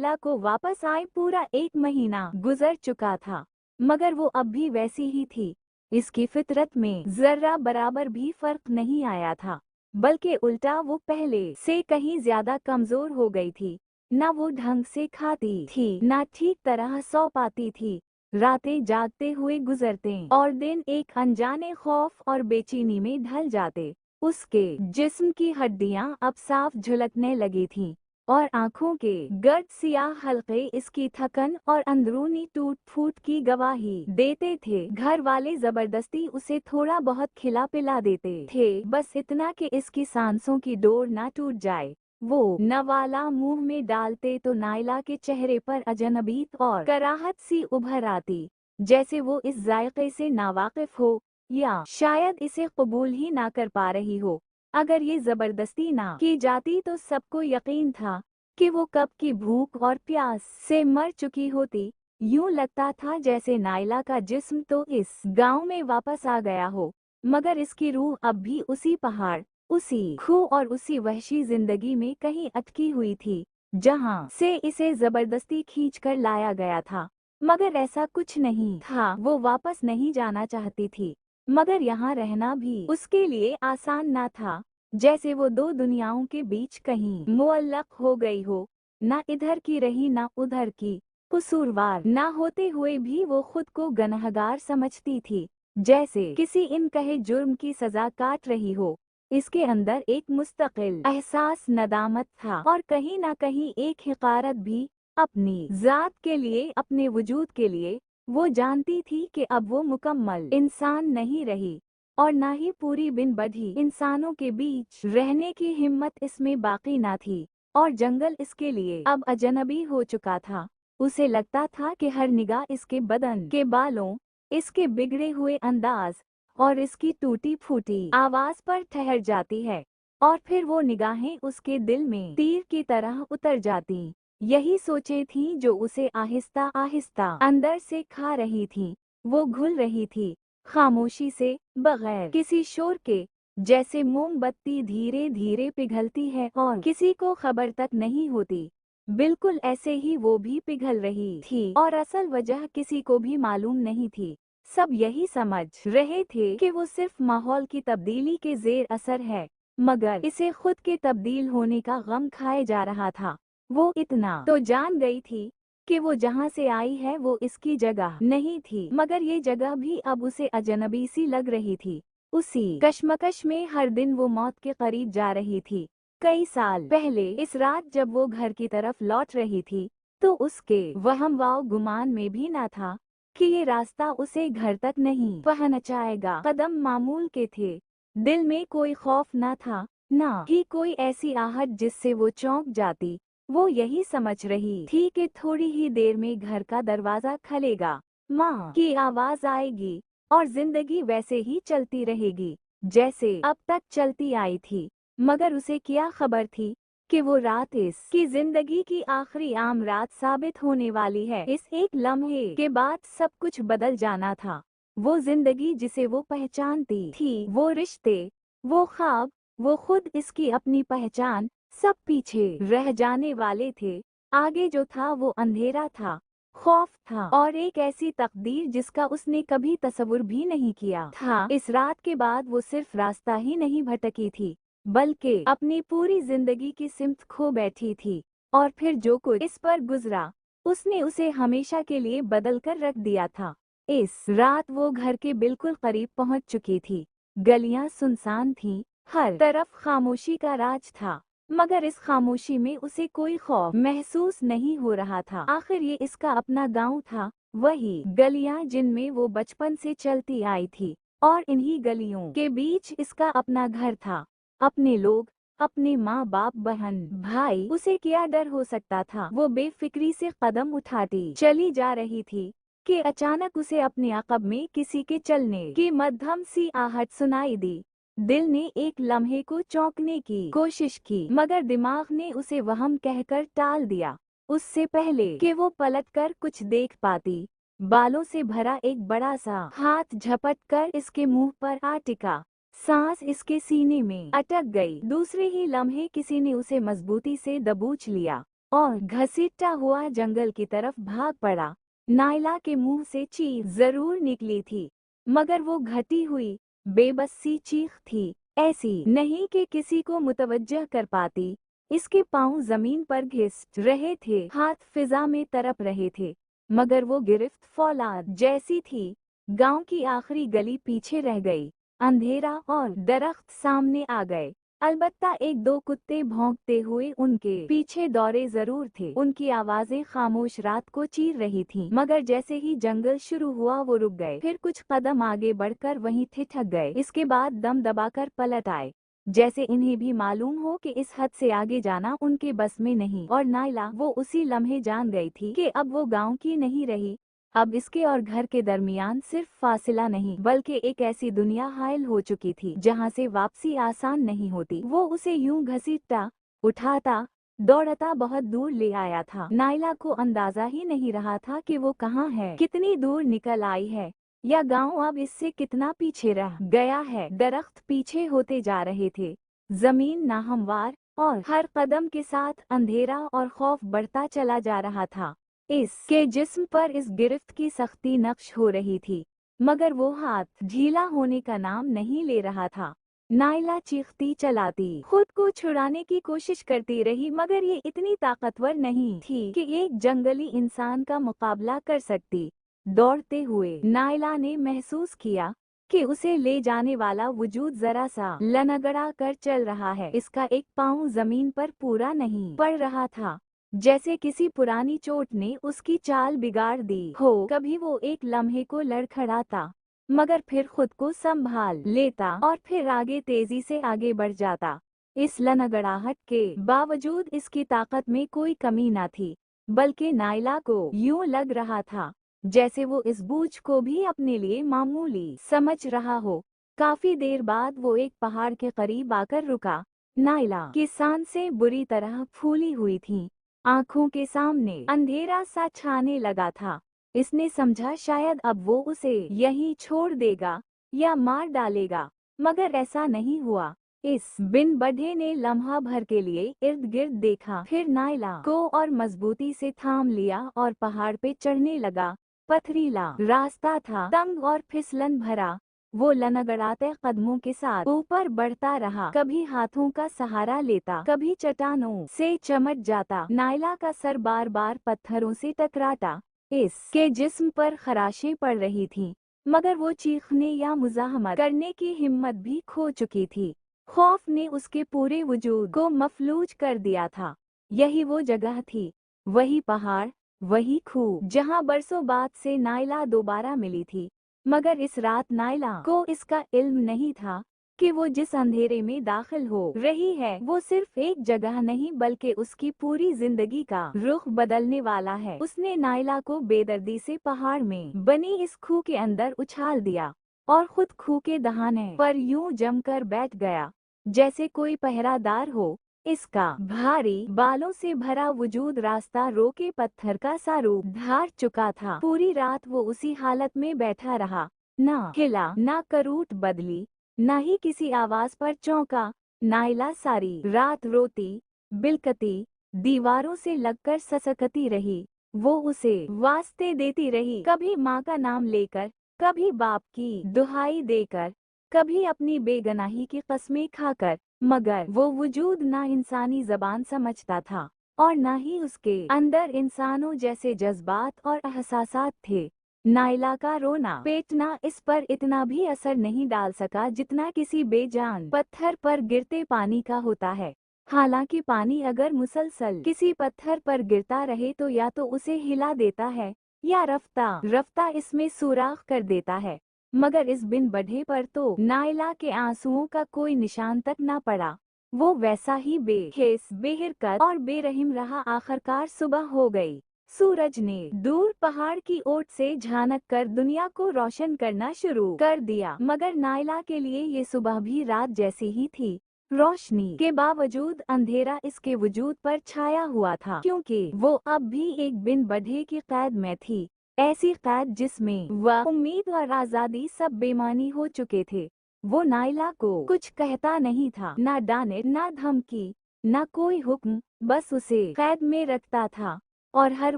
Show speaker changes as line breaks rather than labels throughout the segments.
नायला को वापस आए पूरा 1 महीना गुजर चुका था, मगर वो अब भी वैसी ही थी। इसकी फितरत में जर्रा बराबर भी फर्क नहीं आया था, बल्कि उल्टा वो पहले से कहीं ज्यादा कमजोर हो गई थी। न वो ढंग से खाती थी, न ठीक तरह सो पाती थी। रातें जागते हुए गुजरते और दिन एक अनजाने खौफ और बेचैनी में ढल जाते। उसके जिस्म की हड्डियां अब साफ झुलकने लगी थीं और आंखों के गर्द सियाह हल्के इसकी थकन और अंदरूनी टूट फूट की गवाही देते थे। घर वाले जबरदस्ती उसे थोड़ा बहुत खिला पिला देते थे, बस इतना कि इसकी सांसों की डोर ना टूट जाए। वो नवाला मुंह में डालते तो नायला के चेहरे पर अजनबीत और कराहत सी उभर आती, जैसे वो इस जायके से नावाकिफ हो या शायद इसे कबूल ही ना कर पा रही हो। अगर ये जबरदस्ती ना की जाती तो सबको यकीन था कि वो कब की भूख और प्यास से मर चुकी होती। यूं लगता था जैसे नायला का जिस्म तो इस गांव में वापस आ गया हो, मगर इसकी रूह अब भी उसी पहाड़, उसी खूह और उसी वहशी जिंदगी में कहीं अटकी हुई थी, जहां से इसे जबरदस्ती खींच कर लाया गया था। मगर ऐसा कुछ नहीं था, वो वापस नहीं जाना चाहती थी, मगर यहाँ रहना भी उसके लिए आसान ना था। जैसे वो 2 दुनियाओं के बीच कहीं मुअल्लक हो गई हो, ना इधर की रही ना उधर की। कसूरवार ना होते हुए भी वो खुद को गुनहगार समझती थी, जैसे किसी इनकहे जुर्म की सजा काट रही हो। इसके अंदर एक मुस्तकिल एहसास नदामत था और कहीं ना कहीं एक हिकारत भी अपनी जात के लिए, अपने वजूद के लिए। वो जानती थी कि अब वो मुकम्मल इंसान नहीं रही और ना ही पूरी बिन बढ़ी इंसानों के बीच रहने की हिम्मत इसमें बाकी ना थी, और जंगल इसके लिए अब अजनबी हो चुका था। उसे लगता था कि हर निगाह इसके बदन के बालों, इसके बिगड़े हुए अंदाज और इसकी टूटी फूटी आवाज पर ठहर जाती है, और फिर वो निगाहें उसके दिल में तीर की तरह उतर जाती। यही सोचें थी जो उसे आहिस्ता आहिस्ता अंदर से खा रही थी। वो घुल रही थी, खामोशी से, बगैर किसी शोर के, जैसे मोमबत्ती धीरे धीरे पिघलती है और किसी को खबर तक नहीं होती। बिल्कुल ऐसे ही वो भी पिघल रही थी, और असल वजह किसी को भी मालूम नहीं थी। सब यही समझ रहे थे कि वो सिर्फ माहौल की तब्दीली के जेर असर है, मगर इसे खुद के तब्दील होने का गम खाए जा रहा था। वो इतना तो जान गई थी कि वो जहाँ से आई है वो इसकी जगह नहीं थी, मगर ये जगह भी अब उसे अजनबी सी लग रही थी। उसी कश्मकश में हर दिन वो मौत के करीब जा रही थी। कई साल पहले इस रात जब वो घर की तरफ लौट रही थी, तो उसके वहम व गुमान में भी ना था कि ये रास्ता उसे घर तक नहीं पहुंचाएगा। कदम मामूल के थे, दिल में कोई खौफ ना था, ना ही कोई ऐसी आहट जिससे वो चौंक जाती। वो यही समझ रही थी कि थोड़ी ही देर में घर का दरवाजा खुलेगा, माँ की आवाज आएगी और जिंदगी वैसे ही चलती रहेगी जैसे अब तक चलती आई थी। मगर उसे क्या खबर थी कि वो रात इसकी जिंदगी की आखिरी आम रात साबित होने वाली है। इस एक लम्हे के बाद सब कुछ बदल जाना था। वो जिंदगी जिसे वो पहचानती थी, वो रिश्ते, वो ख्वाब, वो खुद, इसकी अपनी पहचान, सब पीछे रह जाने वाले थे। आगे जो था वो अंधेरा था, खौफ था और एक ऐसी तकदीर जिसका उसने कभी तसव्वुर भी नहीं किया था। इस रात के बाद वो सिर्फ रास्ता ही नहीं भटकी थी, बल्कि अपनी पूरी जिंदगी की सिमत खो बैठी थी। और फिर जो कुछ इस पर गुजरा, उसने उसे हमेशा के लिए बदल कर रख दिया था। इस रात वो घर के बिल्कुल करीब पहुंच चुकी थी। गलियां सुनसान थीं, हर तरफ खामोशी का राज था, मगर इस खामोशी में उसे कोई खौफ महसूस नहीं हो रहा था। आखिर ये इसका अपना गांव था, वही गलियां जिनमें वो बचपन से चलती आई थी, और इन्हीं गलियों के बीच इसका अपना घर था, अपने लोग, अपने माँ बाप, बहन भाई। उसे क्या डर हो सकता था। वो बेफिक्री से कदम उठाती चली जा रही थी कि अचानक उसे अपने अक़ब में किसी के चलने की मध्यम सी आहट सुनाई दी। दिल ने एक लम्हे को चौंकने की कोशिश की, मगर दिमाग ने उसे वहम कहकर टाल दिया। उससे पहले कि वो पलटकर कुछ देख पाती, बालों से भरा एक बड़ा सा हाथ झपट कर इसके मुंह पर आ टिका। सांस इसके सीने में अटक गई। दूसरे ही लम्हे किसी ने उसे मजबूती से दबोच लिया और घसीटता हुआ जंगल की तरफ भाग पड़ा। नायला के मुंह से चीख जरूर निकली थी, मगर वो घटी हुई बेबस सी चीख थी, ऐसी नहीं कि किसी को मुतवज्जह कर पाती। इसके पांव जमीन पर घिस रहे थे, हाथ फिजा में तरप रहे थे, मगर वो गिरफ्त फौलाद जैसी थी। गांव की आखिरी गली पीछे रह गई, अंधेरा और दरख्त सामने आ गए। अलबत्ता एक दो कुत्ते भौंकते हुए उनके पीछे दौड़े जरूर थे। उनकी आवाजें खामोश रात को चीर रही थीं, मगर जैसे ही जंगल शुरू हुआ वो रुक गए, फिर कुछ कदम आगे बढ़कर वहीं ठिठक गए। इसके बाद दम दबाकर पलट आए, जैसे इन्हें भी मालूम हो कि इस हद से आगे जाना उनके बस में नहीं। और नायला वो उसी लम्हे जान गई थी कि अब वो गांव की नहीं रही। अब इसके और घर के दरमियान सिर्फ फासिला नहीं, बल्कि एक ऐसी दुनिया हायल हो चुकी थी जहां से वापसी आसान नहीं होती। वो उसे यूं घसीटता, उठाता, दौड़ता बहुत दूर ले आया था। नायला को अंदाजा ही नहीं रहा था कि वो कहाँ है, कितनी दूर निकल आई है, या गांव अब इससे कितना पीछे रह गया है। दरख्त पीछे होते जा रहे थे, जमीन नाहमवार, और हर कदम के साथ अंधेरा और खौफ बढ़ता चला जा रहा था। इसके जिस्म पर इस गिरफ्त की सख्ती नक्श हो रही थी, मगर वो हाथ ढीला होने का नाम नहीं ले रहा था। नायला चीखती चलाती खुद को छुड़ाने की कोशिश करती रही, मगर ये इतनी ताकतवर नहीं थी कि एक जंगली इंसान का मुकाबला कर सकती। दौड़ते हुए नायला ने महसूस किया कि उसे ले जाने वाला वजूद जरा सा लनगड़ा कर चल रहा है। इसका एक पाँव जमीन पर पूरा नहीं पड़ रहा था, जैसे किसी पुरानी चोट ने उसकी चाल बिगाड़ दी हो। कभी वो एक लम्हे को लड़खड़ाता, मगर फिर खुद को संभाल लेता और फिर आगे तेजी से आगे बढ़ जाता। इस लनगड़ाहट के बावजूद इसकी ताकत में कोई कमी न थी, बल्कि नायला को यूं लग रहा था जैसे वो इस बूझ को भी अपने लिए मामूली समझ रहा हो। काफी देर बाद वो एक पहाड़ के करीब आकर रुका। नायला की सांसें बुरी तरह फूली हुई थीं, आंखों के सामने अंधेरा सा छाने लगा था। इसने समझा शायद अब वो उसे यहीं छोड़ देगा या मार डालेगा, मगर ऐसा नहीं हुआ। इस बिन बढ़े ने लम्हा भर के लिए इर्द गिर्द देखा, फिर नायला को और मजबूती से थाम लिया और पहाड़ पे चढ़ने लगा। पथरीला रास्ता था, तंग और फिसलन भरा। वो लनगड़ाते कदमों के साथ ऊपर बढ़ता रहा, कभी हाथों का सहारा लेता, कभी चट्टानों से चमट जाता। नायला का सर बार बार पत्थरों से टकराता, इसके जिस्म पर खराशें पड़ रही थीं, मगर वो चीखने या मुजाहमत करने की हिम्मत भी खो चुकी थी। खौफ ने उसके पूरे वजूद को मफलूज कर दिया था। यही वो जगह थी, वही पहाड़, वही खूह, जहां बरसों बाद से नायला दोबारा मिली थी। मगर इस रात नायला को इसका इल्म नहीं था कि वो जिस अंधेरे में दाखिल हो रही है वो सिर्फ एक जगह नहीं, बल्कि उसकी पूरी जिंदगी का रुख बदलने वाला है। उसने नायला को बेदर्दी से पहाड़ में बनी इस खूह के अंदर उछाल दिया और खुद खूह के दहाने पर यूं जमकर बैठ गया जैसे कोई पहरादार हो। इसका भारी बालों से भरा वजूद रास्ता रोके पत्थर का सा रूप धार चुका था। पूरी रात वो उसी हालत में बैठा रहा, ना हिला, ना करूट बदली, ना ही किसी आवाज पर चौंका। नायला सारी रात रोती, बिलकती, दीवारों से लगकर ससकती रही। वो उसे वास्ते देती रही, कभी माँ का नाम लेकर, कभी बाप की दुहाई देकर, कभी अपनी बेगनाही की कस्में खाकर, मगर वो वजूद ना इंसानी जबान समझता था और ना ही उसके अंदर इंसानों जैसे जज्बात और एहसासात थे। नायला का रोना पेटना इस पर इतना भी असर नहीं डाल सका जितना किसी बेजान पत्थर पर गिरते पानी का होता है। हालांकि पानी अगर मुसलसल किसी पत्थर पर गिरता रहे तो या तो उसे हिला देता है या रफ्ता रफ्ता इसमें सुराख कर देता है, मगर इस बिन बढ़े पर तो नायला के आंसुओं का कोई निशान तक न पड़ा। वो वैसा ही बेहिस, बेहरकत और बेरहम रहा। आखिरकार सुबह हो गई। सूरज ने दूर पहाड़ की ओट से झांक कर दुनिया को रोशन करना शुरू कर दिया, मगर नायला के लिए ये सुबह भी रात जैसी ही थी। रोशनी के बावजूद अंधेरा इसके वजूद पर छाया हुआ था, क्योंकि वो अब भी एक बिन बढ़े की कैद में थी। ऐसी कैद जिसमें वह उम्मीद और आजादी सब बेमानी हो चुके थे। वो नायला को कुछ कहता नहीं था, ना डांट, ना धमकी, न कोई हुक्म, बस उसे कैद में रखता था और हर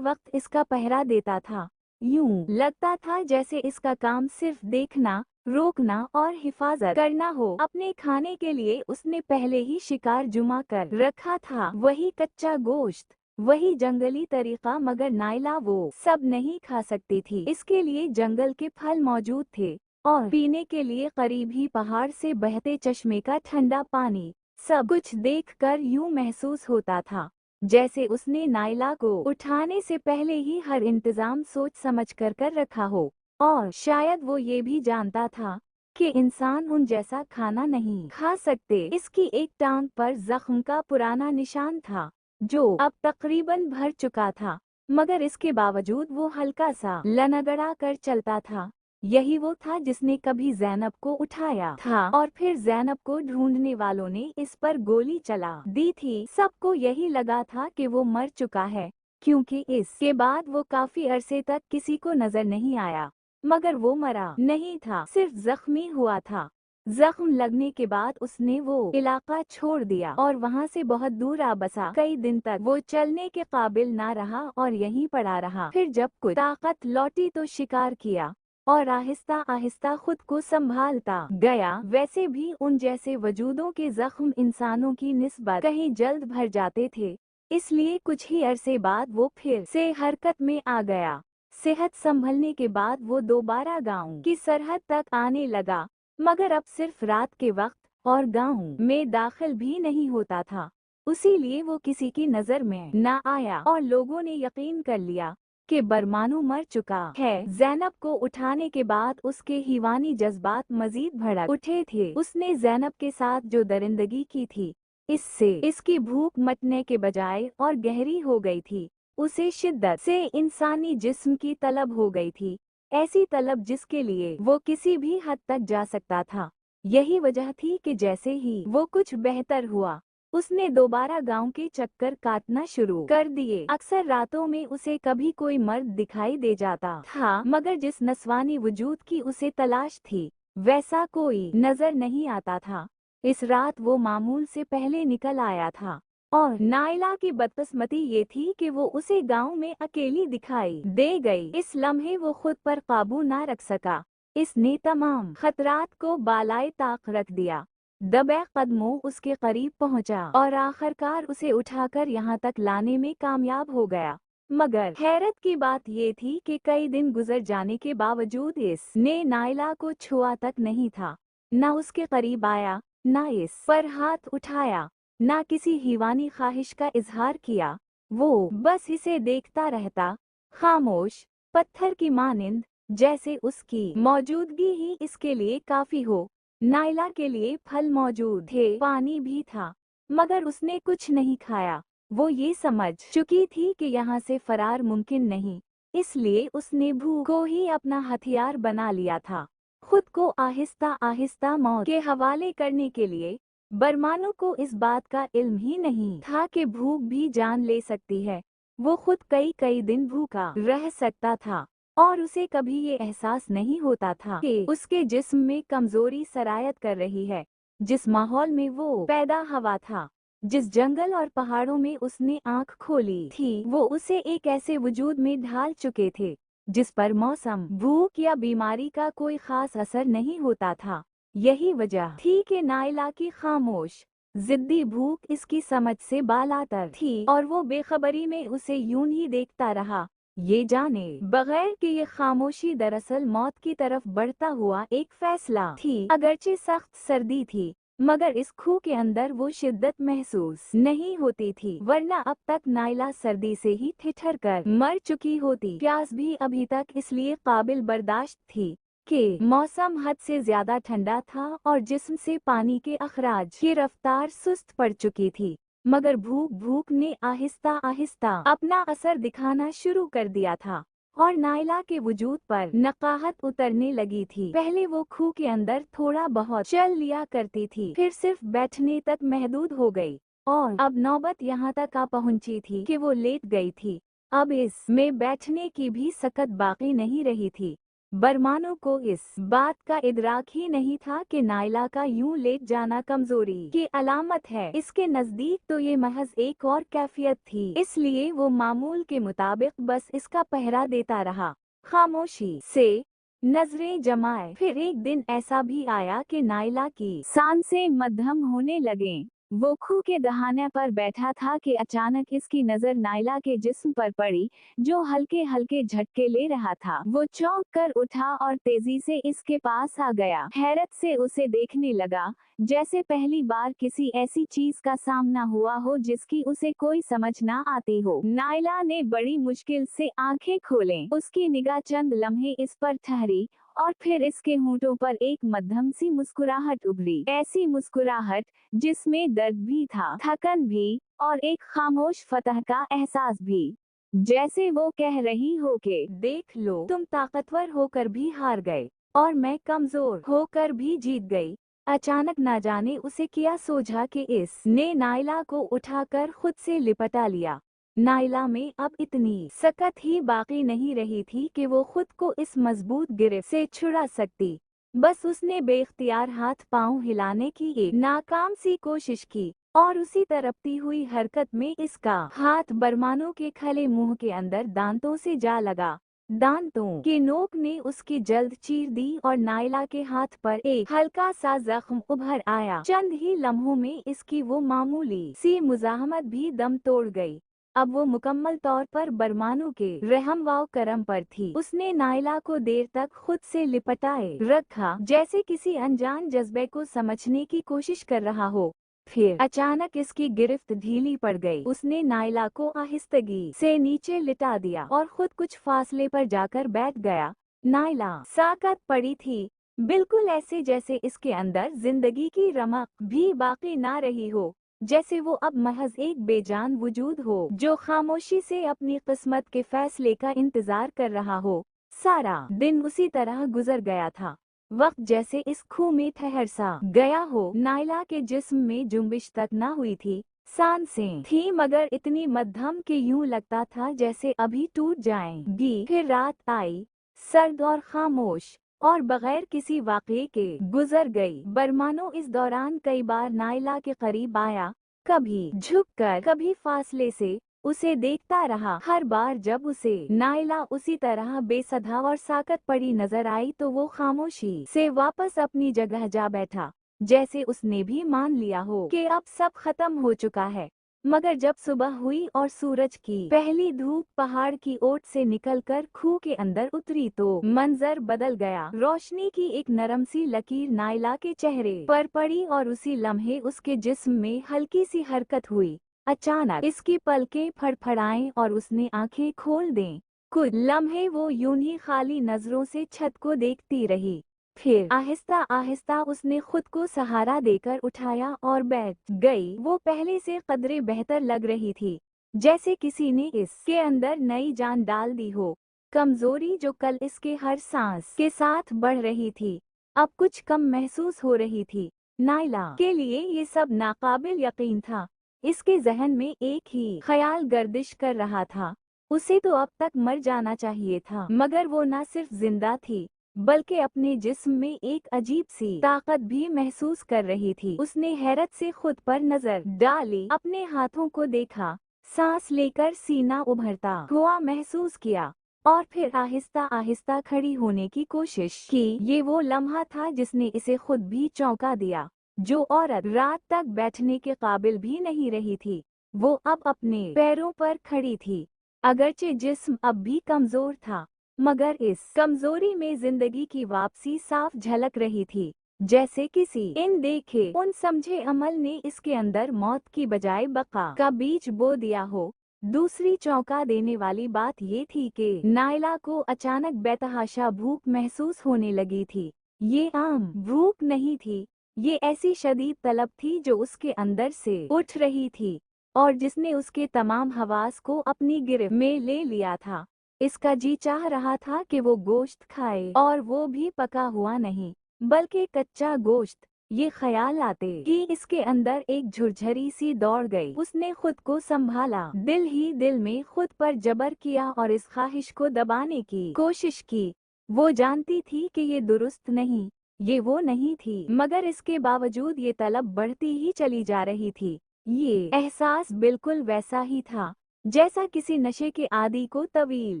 वक्त इसका पहरा देता था। यूं लगता था जैसे इसका काम सिर्फ देखना, रोकना और हिफाजत करना हो। अपने खाने के लिए उसने पहले ही शिकार जुमा कर रखा था, वही कच्चा गोश्त, वही जंगली तरीका, मगर नायला वो सब नहीं खा सकती थी। इसके लिए जंगल के फल मौजूद थे और पीने के लिए करीब ही पहाड़ से बहते चश्मे का ठंडा पानी। सब कुछ देखकर यूं महसूस होता था जैसे उसने नायला को उठाने से पहले ही हर इंतजाम सोच समझ कर रखा हो। और शायद वो ये भी जानता था कि इंसान उन जैसा खाना नहीं खा सकते। इसकी एक टांग पर जख्म का पुराना निशान था जो अब तकरीबन भर चुका था, मगर इसके बावजूद वो हल्का सा लनगड़ा कर चलता था। यही वो था जिसने कभी ज़ैनब को उठाया था और फिर ज़ैनब को ढूंढने वालों ने इस पर गोली चला दी थी। सबको यही लगा था कि वो मर चुका है, क्योंकि इसके बाद वो काफी अरसे तक किसी को नजर नहीं आया। मगर वो मरा नहीं था, सिर्फ जख्मी हुआ था। जख्म लगने के बाद उसने वो इलाका छोड़ दिया और वहाँ से बहुत दूर आ बसा। कई दिन तक वो चलने के काबिल ना रहा और यहीं पड़ा रहा। फिर जब कुछ ताकत लौटी तो शिकार किया और आहिस्ता आहिस्ता खुद को संभालता गया। वैसे भी उन जैसे वजूदों के जख्म इंसानों की निस्बत कहीं जल्द भर जाते थे, इसलिए कुछ ही अरसे बाद वो फिर से हरकत में आ गया। सेहत संभलने के बाद वो दोबारा गांव की सरहद तक आने लगा, मगर अब सिर्फ रात के वक्त और गांव में दाखिल भी नहीं होता था। उसीलिए वो किसी की नजर में न आया और लोगों ने यकीन कर लिया कि बरमानू मर चुका है। ज़ैनब को उठाने के बाद उसके हीवानी जज्बात मजीद भड़क उठे थे। उसने ज़ैनब के साथ जो दरिंदगी की थी, इससे इसकी भूख मिटने के बजाय और गहरी हो गई थी। उसे शिद्दत से इंसानी जिस्म की तलब हो गई थी, ऐसी तलब जिसके लिए वो किसी भी हद तक जा सकता था। यही वजह थी कि जैसे ही वो कुछ बेहतर हुआ, उसने दोबारा गांव के चक्कर काटना शुरू कर दिए। अक्सर रातों में उसे कभी कोई मर्द दिखाई दे जाता था, मगर जिस नस्वानी वजूद की उसे तलाश थी, वैसा कोई नजर नहीं आता था। इस रात वो मामूल से पहले निकल आया था और नायला की बदकिस्मती ये थी कि वो उसे गांव में अकेली दिखाई दे गई। इस लम्हे वो खुद पर काबू ना रख सका। इसने तमाम खतरात को बालाए ताक रख दिया। दबे कदमों उसके करीब पहुंचा और आखिरकार उसे उठाकर यहाँ तक लाने में कामयाब हो गया। मगर हैरत की बात ये थी कि कई दिन गुजर जाने के बावजूद इसने नायला को छुआ तक नहीं था। न उसके करीब आया, न इस पर हाथ उठाया, न किसी हीवानी ख्वाहिश का इजहार किया। वो बस इसे देखता रहता, खामोश, पत्थर की मानिंद, जैसे उसकी मौजूदगी ही इसके लिए काफी हो। नायला के लिए फल मौजूद थे, पानी भी था, मगर उसने कुछ नहीं खाया। वो ये समझ चुकी थी कि यहाँ से फरार मुमकिन नहीं, इसलिए उसने भूख को ही अपना हथियार बना लिया था, खुद को आहिस्ता आहिस्ता मौत के हवाले करने के लिए। बरमानू को इस बात का इल्म ही नहीं था कि भूख भी जान ले सकती है। वो खुद कई कई दिन भूखा रह सकता था और उसे कभी ये एहसास नहीं होता था कि उसके जिस्म में कमजोरी सरायत कर रही है। जिस माहौल में वो पैदा हुआ था, जिस जंगल और पहाड़ों में उसने आंख खोली थी, वो उसे एक ऐसे वजूद में ढाल चुके थे जिस पर मौसम, भूख या बीमारी का कोई खास असर नहीं होता था। यही वजह थी कि नायला की खामोश, जिद्दी भूख इसकी समझ से बालातर थी और वो बेखबरी में उसे यूं ही देखता रहा, ये जाने बगैर कि ये खामोशी दरअसल मौत की तरफ बढ़ता हुआ एक फैसला थी। अगरचे सख्त सर्दी थी, मगर इस खूह के अंदर वो शिद्दत महसूस नहीं होती थी, वरना अब तक नायला सर्दी से ही ठिठर कर मर चुकी होती। प्यास भी अभी तक इसलिए काबिल बर्दाश्त थी कि मौसम हद से ज्यादा ठंडा था और जिस्म से पानी के अखराज की रफ्तार सुस्त पड़ चुकी थी। मगर भूख ने आहिस्ता आहिस्ता अपना असर दिखाना शुरू कर दिया था और नायला के वजूद पर नकाहत उतरने लगी थी। पहले वो खूह के अंदर थोड़ा बहुत चल लिया करती थी, फिर सिर्फ बैठने तक महदूद हो गई और अब नौबत यहाँ तक आ पहुंची थी कि वो लेट गई थी। अब इसमें बैठने की भी सकत बाकी नहीं रही थी। बरमानो को इस बात का इदराक ही नहीं था कि नायला का यूं लेट जाना कमजोरी की अलामत है। इसके नजदीक तो ये महज एक और कैफियत थी, इसलिए वो मामूल के मुताबिक बस इसका पहरा देता रहा, खामोशी से नजरें जमाए। फिर एक दिन ऐसा भी आया कि नायला की सांसें मध्यम होने लगें। वो खूह के दहाने पर बैठा था कि अचानक इसकी नजर नायला के जिस्म पर पड़ी, जो हल्के हल्के झटके ले रहा था। वो चौंक कर उठा और तेजी से इसके पास आ गया। हैरत से उसे देखने लगा, जैसे पहली बार किसी ऐसी चीज का सामना हुआ हो जिसकी उसे कोई समझ ना आती हो। नायला ने बड़ी मुश्किल से आंखें खोलें। उसकी निगाह चंद लम्हे इस पर ठहरी और फिर इसके होंठों पर एक मध्यम सी मुस्कुराहट उभरी। ऐसी मुस्कुराहट जिसमें दर्द भी था, थकन भी, और एक खामोश फतह का एहसास भी। जैसे वो कह रही हो कि देख लो, तुम ताकतवर होकर भी हार गए और मैं कमजोर होकर भी जीत गई। अचानक ना जाने उसे क्या सूझा कि इसने नायला को उठाकर खुद से लिपटा लिया। नायला में अब इतनी सकत ही बाकी नहीं रही थी कि वो खुद को इस मजबूत गिरफ्त से छुड़ा सकती। बस उसने बेख्तियार हाथ पांव हिलाने की एक नाकाम सी कोशिश की और उसी तरपती हुई हरकत में इसका हाथ बरमानो के खले मुंह के अंदर दांतों से जा लगा। दांतों की नोक ने उसकी जल्द चीर दी और नायला के हाथ पर एक हल्का सा जख्म उभर आया। चंद ही लम्हों में इसकी वो मामूली सी मुजाहमत भी दम तोड़ गई। अब वो मुकम्मल तौर पर बरमानो के रहम व करम पर थी। उसने नायला को देर तक खुद से लिपटाए रखा, जैसे किसी अनजान जज्बे को समझने की कोशिश कर रहा हो। फिर अचानक इसकी गिरफ्त ढीली पड़ गई। उसने नायला को आहिस्तगी से नीचे लिटा दिया और खुद कुछ फासले पर जाकर बैठ गया। नायला साकत पड़ी थी, बिल्कुल ऐसे जैसे इसके अंदर जिंदगी की रमक भी बाकी ना रही हो, जैसे वो अब महज एक बेजान वजूद हो जो खामोशी से अपनी किस्मत के फैसले का इंतजार कर रहा हो। सारा दिन उसी तरह गुजर गया था। वक्त जैसे इस खूह में ठहर सा गया हो। नायला के जिस्म में जुम्बिश तक न हुई थी, सांसें थी मगर इतनी मध्यम कि यूं लगता था जैसे अभी टूट जाएंगी। फिर रात आई, सर्द और खामोश, और बगैर किसी वाक़ये के गुजर गई। बरमानो इस दौरान कई बार नायला के करीब आया, कभी झुककर कभी फासले से उसे देखता रहा। हर बार जब उसे नायला उसी तरह बेसधा और साकत पड़ी नजर आई तो वो खामोशी से वापस अपनी जगह जा बैठा, जैसे उसने भी मान लिया हो कि अब सब खत्म हो चुका है। मगर जब सुबह हुई और सूरज की पहली धूप पहाड़ की ओट से निकलकर खूह के अंदर उतरी तो मंजर बदल गया। रोशनी की एक नरम सी लकीर नायला के चेहरे पर पड़ी और उसी लम्हे उसके जिस्म में हल्की सी हरकत हुई। अचानक इसकी पलकें फड़फड़ाएं और उसने आंखें खोल दें। कुछ लम्हे वो यूं ही खाली नजरों से छत को देखती रही। फिर आहिस्ता आहिस्ता उसने खुद को सहारा देकर उठाया और बैठ गई। वो पहले से कदरे बेहतर लग रही थी, जैसे किसी ने इसके अंदर नई जान डाल दी हो। कमजोरी जो कल इसके हर सांस के साथ बढ़ रही थी, अब कुछ कम महसूस हो रही थी। नायला के लिए ये सब नाकाबिल यकीन था। इसके जहन में एक ही ख्याल गर्दिश कर रहा था, उसे तो अब तक मर जाना चाहिए था। मगर वो न सिर्फ जिंदा थी बल्कि अपने जिस्म में एक अजीब सी ताकत भी महसूस कर रही थी। उसने हैरत से खुद पर नजर डाली, अपने हाथों को देखा, सांस लेकर सीना उभरता हुआ महसूस किया और फिर आहिस्ता आहिस्ता खड़ी होने की कोशिश की। ये वो लम्हा था जिसने इसे खुद भी चौंका दिया। जो औरत रात तक बैठने के काबिल भी नहीं रही थी, वो अब अपने पैरों पर खड़ी थी। अगरचे जिस्म अब भी कमजोर था, मगर इस कमजोरी में जिंदगी की वापसी साफ झलक रही थी, जैसे किसी इन देखे उन समझे अमल ने इसके अंदर मौत की बजाय बका का बीज बो दिया हो। दूसरी चौंका देने वाली बात ये थी कि नायला को अचानक बेतहाशा भूख महसूस होने लगी थी। ये आम भूख नहीं थी, ये ऐसी शदीद तलब थी जो उसके अंदर से उठ रही थी और जिसने उसके तमाम हवास को अपनी गिरफ्त में ले लिया था। इसका जी चाह रहा था कि वो गोश्त खाए, और वो भी पका हुआ नहीं बल्कि कच्चा गोश्त। ये ख्याल आते ही इसके अंदर एक झुरझरी सी दौड़ गई। उसने खुद को संभाला, दिल ही दिल में खुद पर जबर किया और इस ख्वाहिश को दबाने की कोशिश की, वो जानती थी कि ये दुरुस्त नहीं, ये वो नहीं थी, मगर इसके बावजूद ये तलब बढ़ती ही चली जा रही थी। ये एहसास बिल्कुल वैसा ही था जैसा किसी नशे के आदी को तवील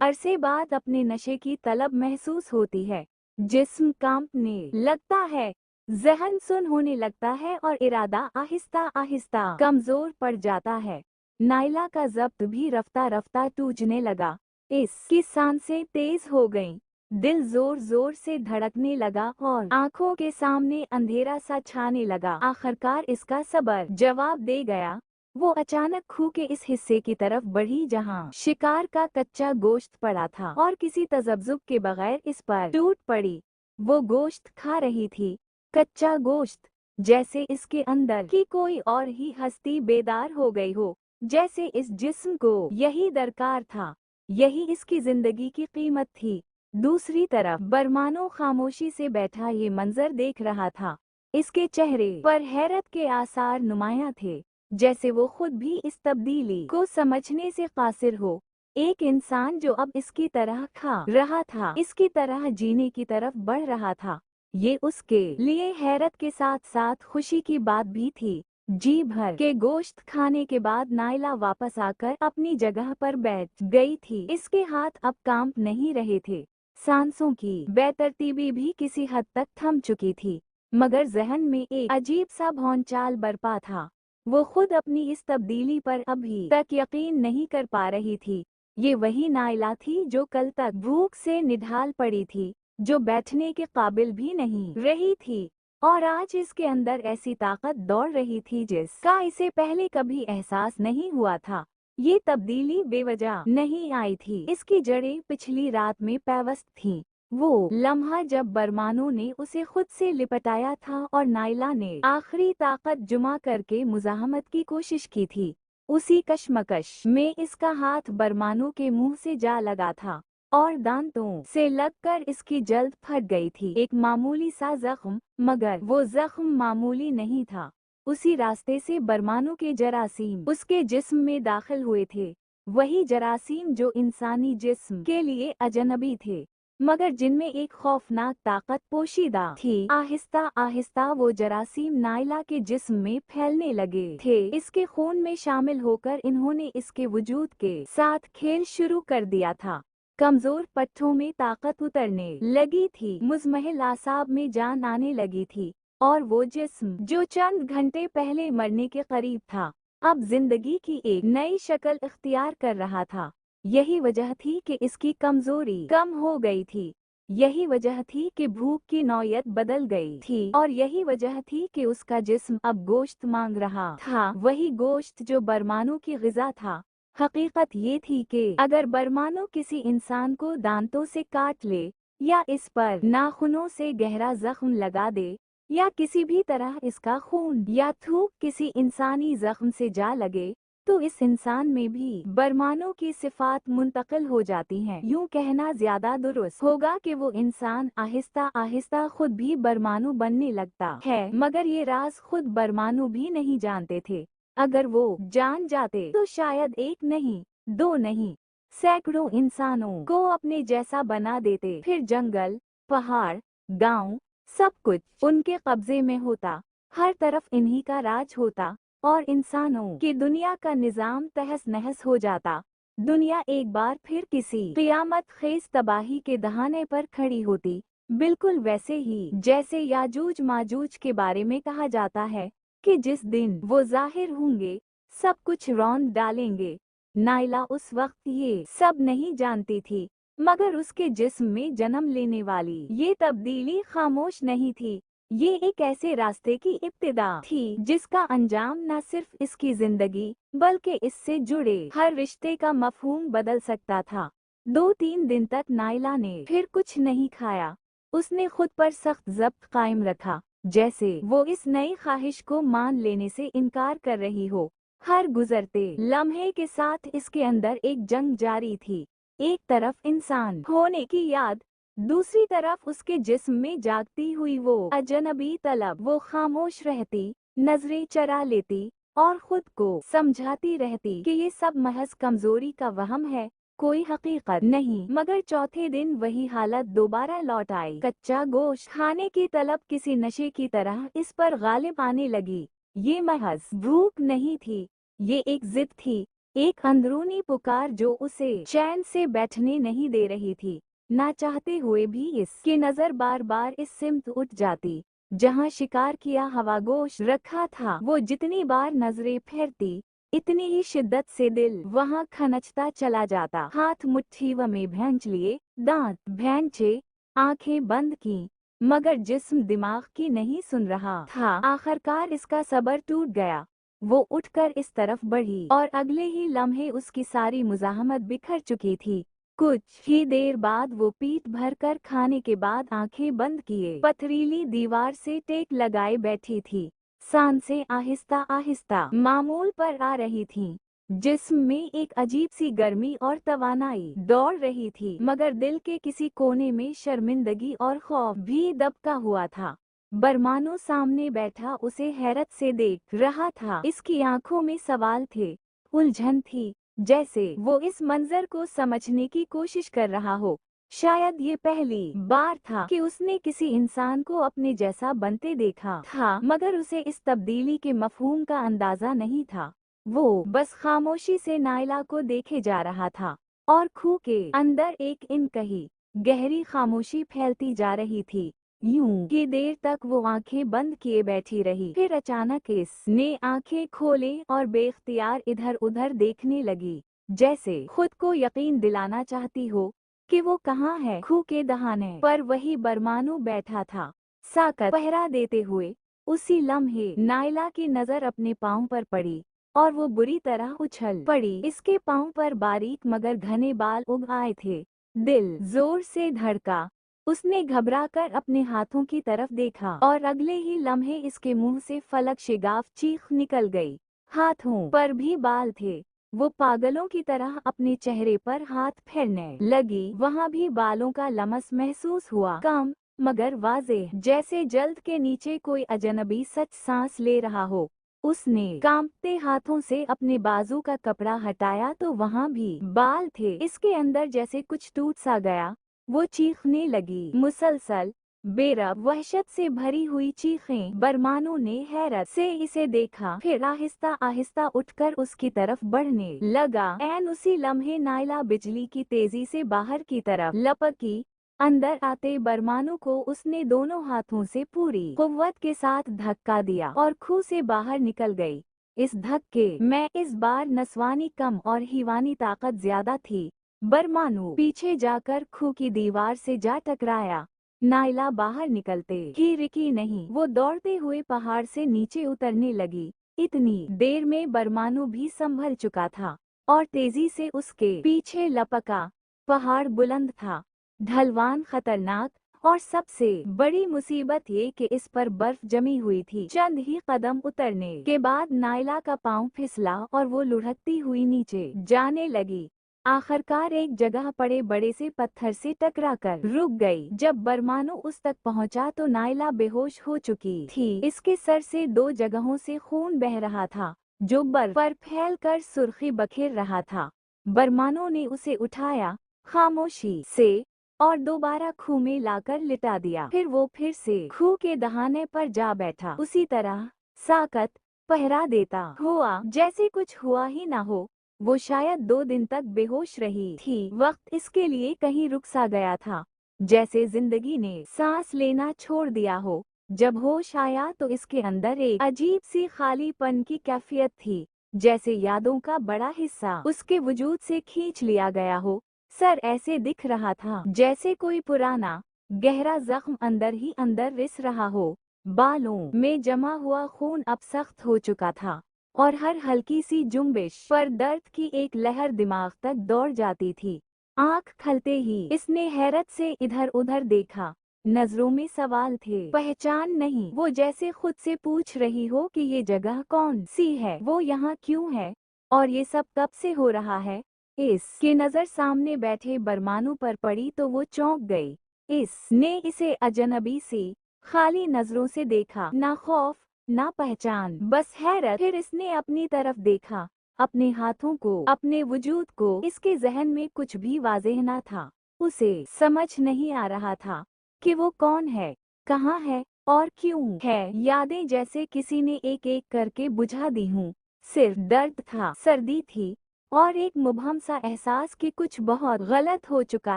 अरसे बाद अपने नशे की तलब महसूस होती है। जिस्म कांपने लगता है, ज़हन सुन होने लगता है और इरादा आहिस्ता आहिस्ता कमजोर पड़ जाता है। नाइला का ज़ब्त भी रफ्ता रफ्ता टूटने लगा। इसकी सांसें तेज हो गईं, दिल जोर जोर से धड़कने लगा और आंखों के सामने अंधेरा सा छाने लगा। आखिरकार इसका सब्र जवाब दे गया। वो अचानक खूह के इस हिस्से की तरफ बढ़ी जहां शिकार का कच्चा गोश्त पड़ा था और किसी तजब्जुब के बगैर इस पर टूट पड़ी। वो गोश्त खा रही थी, कच्चा गोश्त, जैसे इसके अंदर की कोई और ही हस्ती बेदार हो गई हो, जैसे इस जिस्म को यही दरकार था, यही इसकी जिंदगी की कीमत थी। दूसरी तरफ बरमानो खामोशी से बैठा ये मंजर देख रहा था। इसके चेहरे पर हैरत के आसार नुमायां थे, जैसे वो खुद भी इस तब्दीली को समझने से कासिर हो। एक इंसान जो अब इसकी तरह खा रहा था, इसकी तरह जीने की तरफ बढ़ रहा था। ये उसके लिए हैरत के साथ साथ खुशी की बात भी थी। जी भर के गोश्त खाने के बाद नाइला वापस आकर अपनी जगह पर बैठ गई थी। इसके हाथ अब कांप नहीं रहे थे, सांसों की बेतरतीबी भी किसी हद तक थम चुकी थी, मगर जहन में एक अजीब सा भौंचाल बरपा था। वो खुद अपनी इस तब्दीली पर अभी तक यकीन नहीं कर पा रही थी। ये वही नाइला थी जो कल तक भूख से निढाल पड़ी थी, जो बैठने के काबिल भी नहीं रही थी, और आज इसके अंदर ऐसी ताकत दौड़ रही थी जिसका इसे पहले कभी एहसास नहीं हुआ था। ये तब्दीली बेवजह नहीं आई थी, इसकी जड़ें पिछली रात में पैवस्त थीं। वो लम्हा जब बरमानो ने उसे खुद से लिपटाया था और नाइला ने आखिरी ताकत जुमा करके मुजाहमत की कोशिश की थी, उसी कशमकश में इसका हाथ बरमानो के मुंह से जा लगा था और दांतों से लगकर इसकी जल्द फट गई थी। एक मामूली सा जख्म, मगर वो जख्म मामूली नहीं था। उसी रास्ते से बरमानो के जरासीम उसके जिस्म में दाखिल हुए थे, वही जरासीम जो इंसानी जिस्म के लिए अजनबी थे, मगर जिनमें एक खौफनाक ताकत पोशीदा थी। आहिस्ता आहिस्ता वो जरासीम नाइला के जिस्म में फैलने लगे थे। इसके खून में शामिल होकर इन्होंने इसके वजूद के साथ खेल शुरू कर दिया था। कमजोर पट्टों में ताकत उतरने लगी थी, मुज़महिल आसाब में जान आने लगी थी, और वो जिस्म जो चंद घंटे पहले मरने के करीब था, अब जिंदगी की एक नई शक्ल इख्तियार कर रहा था। यही वजह थी कि इसकी कमजोरी कम हो गई थी, यही वजह थी कि भूख की नौयत बदल गई थी, और यही वजह थी कि उसका जिस्म अब गोश्त मांग रहा था, वही गोश्त जो बरमानो की ग़िज़ा था। हकीकत ये थी कि अगर बरमानो किसी इंसान को दांतों से काट ले, या इस पर नाखूनों से गहरा जख्म लगा दे, या किसी भी तरह इसका खून या थूक किसी इंसानी जख्म से जा लगे, तो इस इंसान में भी बरमानो की सिफात मुंतकिल हो जाती हैं। यूं कहना ज्यादा दुरुस्त होगा कि वो इंसान आहिस्ता आहिस्ता खुद भी बरमानो बनने लगता है, मगर ये राज खुद बरमानो भी नहीं जानते थे। अगर वो जान जाते तो शायद एक नहीं, दो नहीं, सैकड़ों इंसानों को अपने जैसा बना देते। फिर जंगल, पहाड़, गांव, सब कुछ उनके कब्जे में होता, हर तरफ इन्हीं का राज होता, और इंसानों की दुनिया का निजाम तहस नहस हो जाता। दुनिया एक बार फिर किसी क़ियामत खेज तबाही के दहाने पर खड़ी होती, बिल्कुल वैसे ही जैसे याजूज माजूज के बारे में कहा जाता है कि जिस दिन वो जाहिर होंगे सब कुछ रौंद डालेंगे। नाइला उस वक्त ये सब नहीं जानती थी, मगर उसके जिस्म में जन्म लेने वाली ये तब्दीली खामोश नहीं थी। ये एक ऐसे रास्ते की इब्तिदा थी जिसका अंजाम न सिर्फ इसकी जिंदगी बल्कि इससे जुड़े हर रिश्ते का मफहूम बदल सकता था। 2-3 दिन तक नाइला ने फिर कुछ नहीं खाया। उसने खुद पर सख्त ज़ब्त कायम रखा, जैसे वो इस नई ख्वाहिश को मान लेने से इनकार कर रही हो। हर गुजरते लम्हे के साथ इसके अंदर एक जंग जारी थी, एक तरफ इंसान होने की याद, दूसरी तरफ उसके जिस्म में जागती हुई वो अजनबी तलब। वो खामोश रहती, नजरें चरा लेती और खुद को समझाती रहती कि ये सब महज कमजोरी का वहम है, कोई हकीकत नहीं। मगर चौथे दिन वही हालत दोबारा लौट आई। कच्चा गोश्त खाने की तलब किसी नशे की तरह इस पर गालिब आने लगी। ये महज भूख नहीं थी, ये एक जिद थी, एक अंदरूनी पुकार जो उसे चैन से बैठने नहीं दे रही थी। ना चाहते हुए भी इसकी नजर बार बार इस सिमत उठ जाती जहां शिकार किया हवा गोश्त रखा था। वो जितनी बार नजरें फेरती, इतनी ही शिद्दत से दिल वहां खनचता चला जाता। हाथ मुट्ठी में भैंच लिए, दांत भैंचे, आंखें बंद की, मगर जिस्म दिमाग की नहीं सुन रहा था। आखिरकार इसका सब्र टूट गया। वो उठकर इस तरफ बढ़ी और अगले ही लम्हे उसकी सारी मुज़ाहमत बिखर चुकी थी। कुछ ही देर बाद वो पीठ भरकर खाने के बाद आंखें बंद किए पथरीली दीवार से टेक लगाए बैठी थी। सांसें आहिस्ता आहिस्ता मामूल पर आ रही थीं। जिस्म में एक अजीब सी गर्मी और तवानाई दौड़ रही थी, मगर दिल के किसी कोने में शर्मिंदगी और खौफ भी दबका हुआ था। बरमानो सामने बैठा उसे हैरत से देख रहा था। इसकी आंखों में सवाल थे, उलझन थी, जैसे वो इस मंजर को समझने की कोशिश कर रहा हो। शायद ये पहली बार था कि उसने किसी इंसान को अपने जैसा बनते देखा था, मगर उसे इस तब्दीली के मफहूम का अंदाजा नहीं था। वो बस खामोशी से नायला को देखे जा रहा था और खूह के अंदर एक इनकही गहरी खामोशी फैलती जा रही थी। यूं की देर तक वो आंखें बंद किए बैठी रही। फिर अचानक इसने आंखें खोले और बेख्तियार इधर उधर देखने लगी, जैसे खुद को यकीन दिलाना चाहती हो कि वो कहाँ है। खूह के दहाने पर वही बरमानू बैठा था, साकत पहरा देते हुए। उसी लम्हे नायला की नजर अपने पाँव पर पड़ी और वो बुरी तरह उछल पड़ी। इसके पाँव पर बारीक मगर घने बाल उग आए थे। दिल जोर से धड़का। उसने घबराकर अपने हाथों की तरफ देखा और अगले ही लम्हे इसके मुंह से फलक शिगाफ चीख निकल गई। हाथों पर भी बाल थे। वो पागलों की तरह अपने चेहरे पर हाथ फेरने लगी। वहाँ भी बालों का लमस महसूस हुआ, कम मगर वाज़ेह, जैसे जल्द के नीचे कोई अजनबी सच सांस ले रहा हो। उसने कांपते हाथों से अपने बाजू का कपड़ा हटाया तो वहाँ भी बाल थे। इसके अंदर जैसे कुछ टूट सा गया। वो चीखने लगी, मुसलसल, बेरब, वहशत से भरी हुई चीखें। बरमानू ने हैरत से इसे देखा, फिर आहिस्ता आहिस्ता उठकर उसकी तरफ बढ़ने लगा। ऐन उसी लम्हे नायला बिजली की तेजी से बाहर की तरफ लपकी। अंदर आते बरमानू को उसने दोनों हाथों से पूरी कुव्वत के साथ धक्का दिया और खूह से बाहर निकल गई। इस धक्के में इस बार नस्वानी कम और हीवानी ताकत ज्यादा थी। बरमानू पीछे जाकर खूह की दीवार से जा टकराया। नायला बाहर निकलते ही रुकी नहीं, वो दौड़ते हुए पहाड़ से नीचे उतरने लगी। इतनी देर में बरमानू भी संभल चुका था और तेजी से उसके पीछे लपका। पहाड़ बुलंद था, ढलवान खतरनाक, और सबसे बड़ी मुसीबत ये कि इस पर बर्फ जमी हुई थी। चंद ही कदम उतरने के बाद नायला का पांव फिसला और वो लुढ़कती हुई नीचे जाने लगी। आखिरकार एक जगह पड़े बड़े से पत्थर से टकराकर रुक गई। जब बरमानू उस तक पहुंचा तो नायला बेहोश हो चुकी थी। इसके सर से दो जगहों से खून बह रहा था, जो बर्फ पर फैलकर सुर्खी बखेर रहा था। बरमानू ने उसे उठाया खामोशी से और दोबारा खूह में लाकर लिटा दिया। फिर वो फिर से खूह के दहाने पर जा बैठा, उसी तरह साकत पहरा देता हुआ जैसे कुछ हुआ ही ना हो। वो शायद 2 दिन तक बेहोश रही थी। वक्त इसके लिए कहीं रुक सा गया था, जैसे जिंदगी ने सांस लेना छोड़ दिया हो। जब होश आया तो इसके अंदर एक अजीब सी खालीपन की कैफियत थी, जैसे यादों का बड़ा हिस्सा उसके वजूद से खींच लिया गया हो। सर ऐसे दिख रहा था जैसे कोई पुराना गहरा जख्म अंदर ही अंदर रिस रहा हो। बालों में जमा हुआ खून अब सख्त हो चुका था और हर हल्की सी जुम्बिश पर दर्द की एक लहर दिमाग तक दौड़ जाती थी। आंख खलते ही इसने हैरत से इधर उधर देखा। नजरों में सवाल थे, पहचान नहीं। वो जैसे खुद से पूछ रही हो कि ये जगह कौन सी है, वो यहाँ क्यों है, और ये सब कब से हो रहा है। इसकी नजर सामने बैठे बरमानू पर पड़ी तो वो चौंक गई। इसने इसे अजनबी सी खाली नजरों से देखा, ना खौफ ना पहचान, बस हैरत। फिर इसने अपनी तरफ देखा। अपने हाथों को, अपने वजूद को। इसके जहन में कुछ भी वाज़ेह न था। उसे समझ नहीं आ रहा था कि वो कौन है, कहाँ है और क्यों है। यादें जैसे किसी ने एक एक करके बुझा दी हूँ। सिर्फ दर्द था, सर्दी थी और एक मुबहम सा एहसास कि कुछ बहुत गलत हो चुका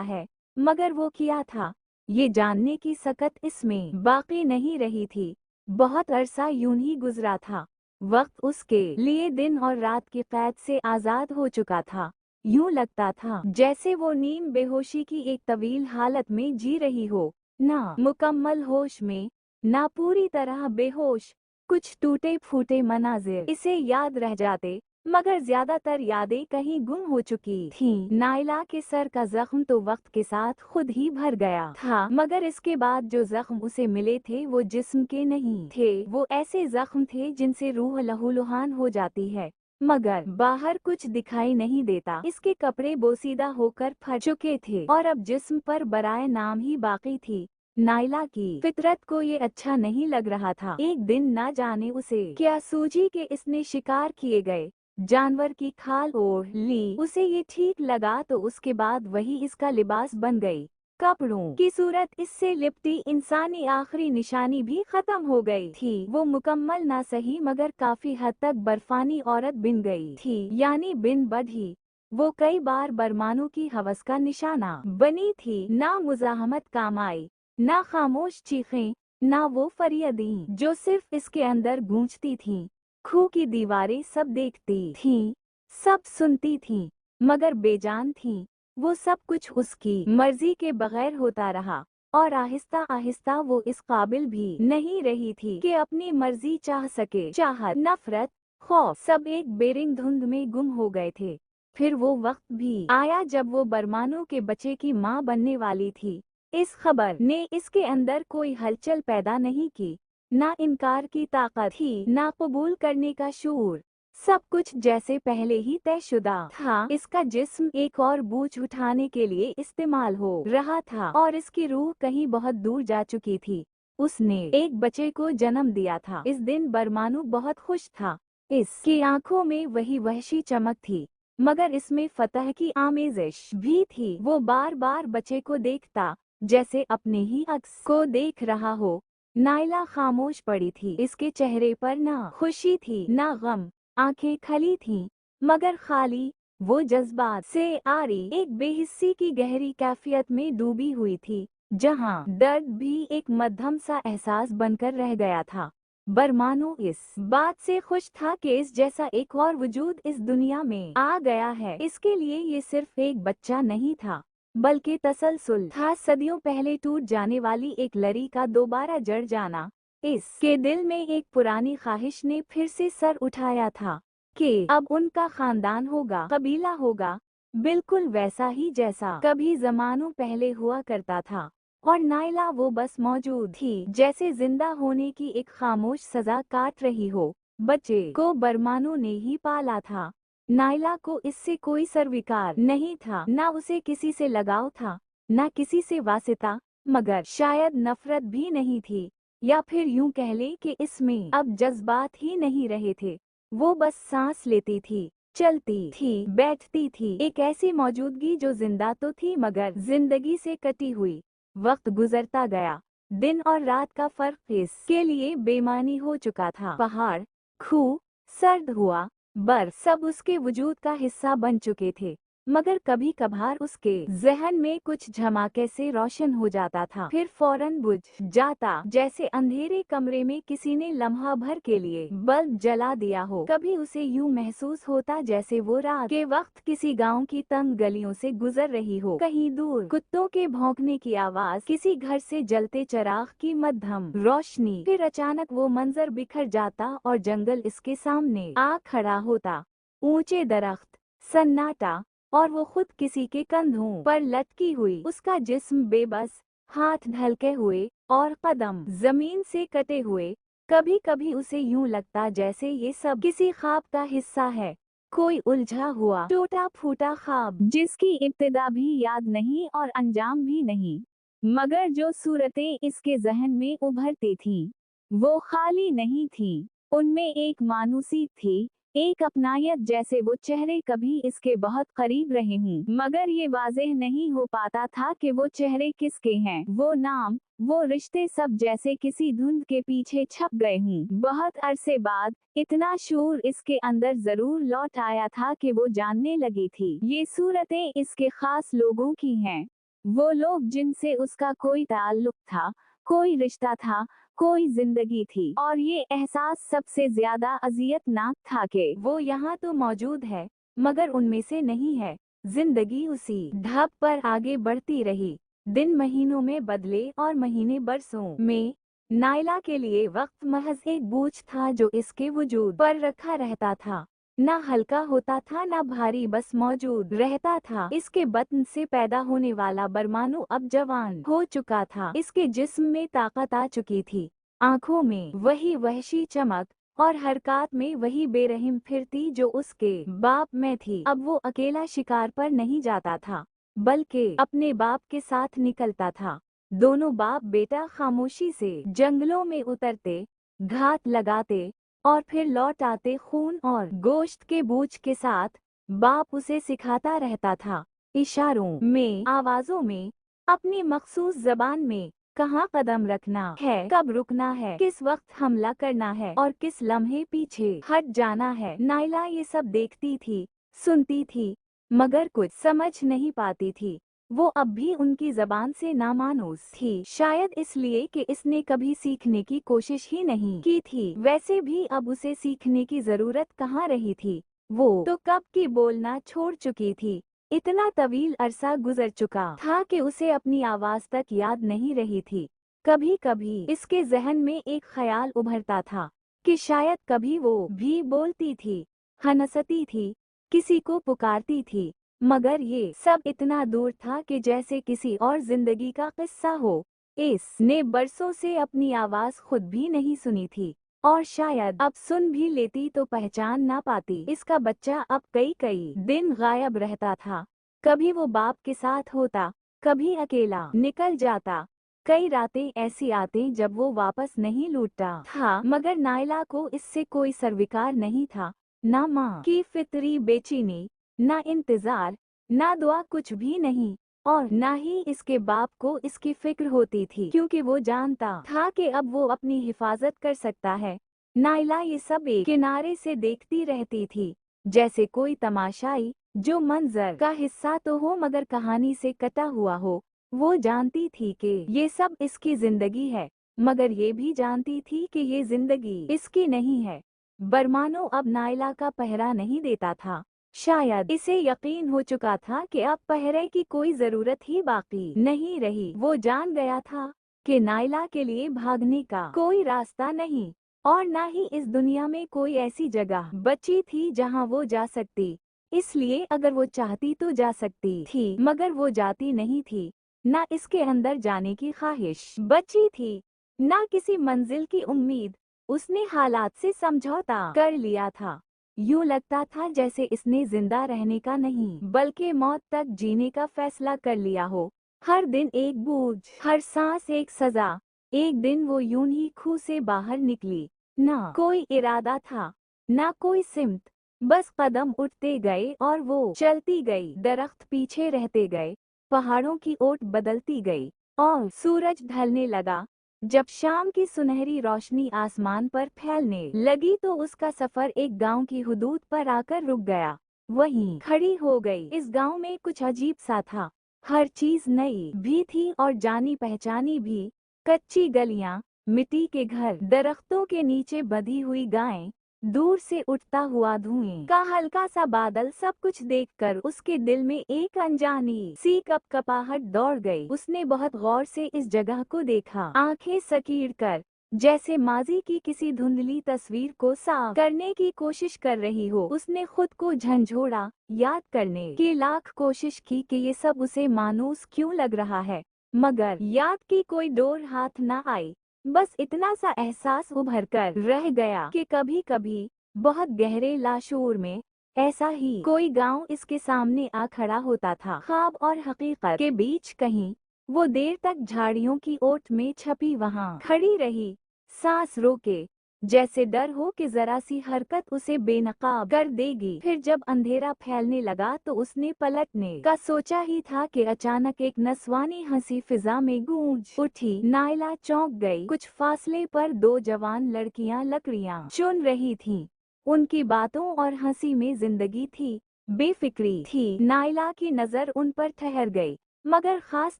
है। मगर वो क्या था, ये जानने की सकत इसमें बाकी नहीं रही थी। बहुत अरसा यूं ही गुजरा था। वक्त उसके लिए दिन और रात की कैद से आजाद हो चुका था। यूं लगता था जैसे वो नीम बेहोशी की एक तवील हालत में जी रही हो, ना मुकम्मल होश में, ना पूरी तरह बेहोश। कुछ टूटे फूटे मनाजिर इसे याद रह जाते, मगर ज्यादातर यादें कहीं गुम हो चुकी थीं। नाइला के सर का जख्म तो वक्त के साथ खुद ही भर गया था, मगर इसके बाद जो जख्म उसे मिले थे वो जिस्म के नहीं थे। वो ऐसे जख्म थे जिनसे रूह लहूलुहान हो जाती है, मगर बाहर कुछ दिखाई नहीं देता। इसके कपड़े बोसीदा होकर फट चुके थे और अब जिस्म पर बराए नाम ही बाकी थी। नाइला की फितरत को ये अच्छा नहीं लग रहा था। एक दिन ना जाने उसे क्या सूझी कि इसने शिकार किए गए जानवर की खाल ओढ़ ली। उसे ये ठीक लगा तो उसके बाद वही इसका लिबास बन गई। कपड़ों की सूरत इससे लिपटी इंसानी आखिरी निशानी भी खत्म हो गई थी। वो मुकम्मल ना सही मगर काफी हद तक बर्फानी औरत बन गई थी, यानी बिन बढ़ी। वो कई बार बरमानों की हवस का निशाना बनी थी। ना मुजाहमत काम आई, ना खामोश चीखें, ना वो फरियादें जो सिर्फ इसके अंदर गूंजती थीं। खूह की दीवारें सब देखती थीं, सब सुनती थीं, मगर बेजान थीं। वो सब कुछ उसकी मर्जी के बगैर होता रहा और आहिस्ता आहिस्ता वो इस काबिल भी नहीं रही थी कि अपनी मर्जी चाह सके। चाहत, नफरत, खौफ सब एक बेरिंग धुंध में गुम हो गए थे। फिर वो वक्त भी आया जब वो बरमानों के बच्चे की माँ बनने वाली थी। इस खबर ने इसके अंदर कोई हलचल पैदा नहीं की, ना इनकार की ताकत थी, ना कबूल करने का शूर। सब कुछ जैसे पहले ही तयशुदा था। इसका जिस्म एक और बूझ उठाने के लिए इस्तेमाल हो रहा था और इसकी रूह कहीं बहुत दूर जा चुकी थी। उसने एक बच्चे को जन्म दिया था। इस दिन बरमानू बहुत खुश था। इसकी आंखों में वही वहशी चमक थी, मगर इसमें फतह की आमेजिश भी थी। वो बार बार बच्चे को देखता जैसे अपने ही अक्स को देख रहा हो। नाइला खामोश पड़ी थी। इसके चेहरे पर ना खुशी थी ना गम। आंखें खली थीं, मगर खाली। वो जज्बात से आरी एक बेहिस्सी की गहरी कैफियत में डूबी हुई थी, जहां दर्द भी एक मध्यम सा एहसास बनकर रह गया था। बरमानू इस बात से खुश था कि इस जैसा एक और वजूद इस दुनिया में आ गया है। इसके लिए ये सिर्फ एक बच्चा नहीं था, बल्कि तसलसल था। सदियों पहले टूट जाने वाली एक लड़ी का दोबारा जड़ जाना। इसके दिल में एक पुरानी ख्वाहिश ने फिर से सर उठाया था कि अब उनका खानदान होगा, कबीला होगा, बिल्कुल वैसा ही जैसा कभी जमानों पहले हुआ करता था। और नाइला वो बस मौजूद थी, जैसे जिंदा होने की एक खामोश सजा काट रही हो। बच्चे को बरमानू ने ही पाला था। नाइला को इससे कोई सरविकार नहीं था, ना उसे किसी से लगाव था, ना किसी से वास्ता, मगर शायद नफरत भी नहीं थी, या फिर यूं कह ले कि इसमें अब जज्बात ही नहीं रहे थे। वो बस सांस लेती थी, चलती थी, बैठती थी, एक ऐसी मौजूदगी जो जिंदा तो थी मगर जिंदगी से कटी हुई। वक्त गुजरता गया, दिन और रात का फर्क इसके लिए बेमानी हो चुका था। पहाड़, खूह, सर्द हुआ, बर्फ सब उसके वजूद का हिस्सा बन चुके थे, मगर कभी कभार उसके जहन में कुछ झमाके से रोशन हो जाता था, फिर फौरन बुझ जाता, जैसे अंधेरे कमरे में किसी ने लम्हा भर के लिए बल्ब जला दिया हो। कभी उसे यूं महसूस होता जैसे वो रात के वक्त किसी गांव की तंग गलियों से गुजर रही हो, कहीं दूर कुत्तों के भौंकने की आवाज, किसी घर से जलते चिराग की मध्यम रोशनी। फिर अचानक वो मंजर बिखर जाता और जंगल इसके सामने आ खड़ा होता। ऊंचे दरख्त, सन्नाटा, और वो खुद किसी के कंधों पर लटकी हुई। उसका जिस्म बेबस, हाथ ढलके हुए और कदम जमीन से कटे हुए। कभी कभी उसे यूं लगता जैसे ये सब किसी ख्वाब का हिस्सा है, कोई उलझा हुआ टूटा फूटा ख्वाब जिसकी इब्तिदा भी याद नहीं और अंजाम भी नहीं। मगर जो सूरतें इसके जहन में उभरती थीं, वो खाली नहीं थीं। उनमें एक मानूसी थी, एक अपनायत जैसे वो चेहरे कभी इसके बहुत करीब रहे हूँ, मगर ये वाज़ेह नहीं हो पाता था कि वो चेहरे किसके हैं। वो नाम, वो रिश्ते सब जैसे किसी धुंध के पीछे छप गए हूँ। बहुत अरसे बाद इतना शूर इसके अंदर जरूर लौट आया था कि वो जानने लगी थी ये सूरतें इसके खास लोगों की हैं। वो लोग जिनसे उसका कोई ताल्लुक था, कोई रिश्ता था, कोई जिंदगी थी। और ये एहसास सबसे ज्यादा अजियतनाक था कि वो यहाँ तो मौजूद है, मगर उनमें से नहीं है। जिंदगी उसी ढाब पर आगे बढ़ती रही। दिन महीनों में बदले और महीने बरसों में। नायला के लिए वक्त महज एक बोझ था जो इसके वजूद पर रखा रहता था। ना हल्का होता था ना भारी, बस मौजूद रहता था। इसके बतन से पैदा होने वाला बरमानू अब जवान हो चुका था। इसके जिस्म में ताकत आ चुकी थी। आंखों में वही वहशी चमक और हरकत में वही बेरहम फिरती जो उसके बाप में थी। अब वो अकेला शिकार पर नहीं जाता था, बल्कि अपने बाप के साथ निकलता था। दोनों बाप बेटा खामोशी से जंगलों में उतरते, घात लगाते और फिर लौट आते खून और गोश्त के बोझ के साथ। बाप उसे सिखाता रहता था, इशारों में, आवाजों में, अपनी मखसूस जबान में, कहाँ कदम रखना है, कब रुकना है, किस वक्त हमला करना है और किस लम्हे पीछे हट जाना है। नायला ये सब देखती थी, सुनती थी, मगर कुछ समझ नहीं पाती थी। वो अब भी उनकी जबान से नामानूस थी, शायद इसलिए कि इसने कभी सीखने की कोशिश ही नहीं की थी। वैसे भी अब उसे सीखने की जरूरत कहाँ रही थी, वो तो कब की बोलना छोड़ चुकी थी। इतना तवील अरसा गुजर चुका था कि उसे अपनी आवाज तक याद नहीं रही थी। कभी कभी इसके जहन में एक ख्याल उभरता था कि शायद कभी वो भी बोलती थी, हंसती थी, किसी को पुकारती थी, मगर ये सब इतना दूर था कि जैसे किसी और जिंदगी का किस्सा हो। इसने बरसों से अपनी आवाज खुद भी नहीं सुनी थी, और शायद अब सुन भी लेती तो पहचान ना पाती। इसका बच्चा अब कई कई दिन गायब रहता था। कभी वो बाप के साथ होता, कभी अकेला निकल जाता। कई रातें ऐसी आती जब वो वापस नहीं लौटता था, मगर नायला को इससे कोई सरविकार नहीं था। ना माँ की फितरी बेचैनी, ना इंतजार, ना दुआ, कुछ भी नहीं। और ना ही इसके बाप को इसकी फिक्र होती थी, क्योंकि वो जानता था कि अब वो अपनी हिफाजत कर सकता है। नायला ये सब एक किनारे से देखती रहती थी, जैसे कोई तमाशाई जो मंजर का हिस्सा तो हो मगर कहानी से कटा हुआ हो। वो जानती थी कि ये सब इसकी जिंदगी है, मगर ये भी जानती थी कि ये जिंदगी इसकी नहीं है। बरमानो अब नायला का पहरा नहीं देता था। शायद इसे यकीन हो चुका था कि अब पहरे की कोई जरूरत ही बाकी नहीं रही। वो जान गया था कि नायला के लिए भागने का कोई रास्ता नहीं, और ना ही इस दुनिया में कोई ऐसी जगह बची थी जहां वो जा सकती। इसलिए अगर वो चाहती तो जा सकती थी, मगर वो जाती नहीं थी। ना इसके अंदर जाने की ख्वाहिश बची थी, ना किसी मंजिल की उम्मीद। उसने हालात से समझौता कर लिया था। यूं लगता था जैसे इसने जिंदा रहने का नहीं, बल्कि मौत तक जीने का फैसला कर लिया हो। हर दिन एक बोझ, हर सांस एक सजा। एक दिन वो यूं ही खूह से बाहर निकली। ना कोई इरादा था, ना कोई सिमत, बस कदम उठते गए और वो चलती गई। दरख्त पीछे रहते गए, पहाड़ों की ओट बदलती गई, और सूरज ढलने लगा। जब शाम की सुनहरी रोशनी आसमान पर फैलने लगी तो उसका सफर एक गांव की हुदूद पर आकर रुक गया। वहीं खड़ी हो गई। इस गांव में कुछ अजीब सा था। हर चीज नई भी थी और जानी पहचानी भी। कच्ची गलियां, मिट्टी के घर, दरख्तों के नीचे बंधी हुई गायें, दूर से उठता हुआ धुएं का हल्का सा बादल, सब कुछ देखकर उसके दिल में एक अनजानी सी कपकपाहट दौड़ गई। उसने बहुत गौर से इस जगह को देखा, आंखें सकीड़ कर, जैसे माजी की किसी धुंधली तस्वीर को साफ करने की कोशिश कर रही हो। उसने खुद को झंझोड़ा, याद करने की लाख कोशिश की कि ये सब उसे मानूस क्यों लग रहा है, मगर याद की कोई डोर हाथ न आई। बस इतना सा एहसास उभर कर रह गया कि कभी कभी बहुत गहरे लाशूर में ऐसा ही कोई गांव इसके सामने आ खड़ा होता था। ख्वाब और हकीकत के बीच कहीं वो देर तक झाड़ियों की ओट में छपी वहां खड़ी रही, सांस रोके, जैसे डर हो कि जरा सी हरकत उसे बेनकाब कर देगी। फिर जब अंधेरा फैलने लगा तो उसने पलटने का सोचा ही था कि अचानक एक नस्वानी हंसी फिजा में गूंज उठी। नायला चौंक गई। कुछ फासले पर दो जवान लड़कियां लकड़ियां चुन रही थीं। उनकी बातों और हंसी में जिंदगी थी, बेफिक्री थी। नायला की नजर उन पर ठहर गई, मगर खास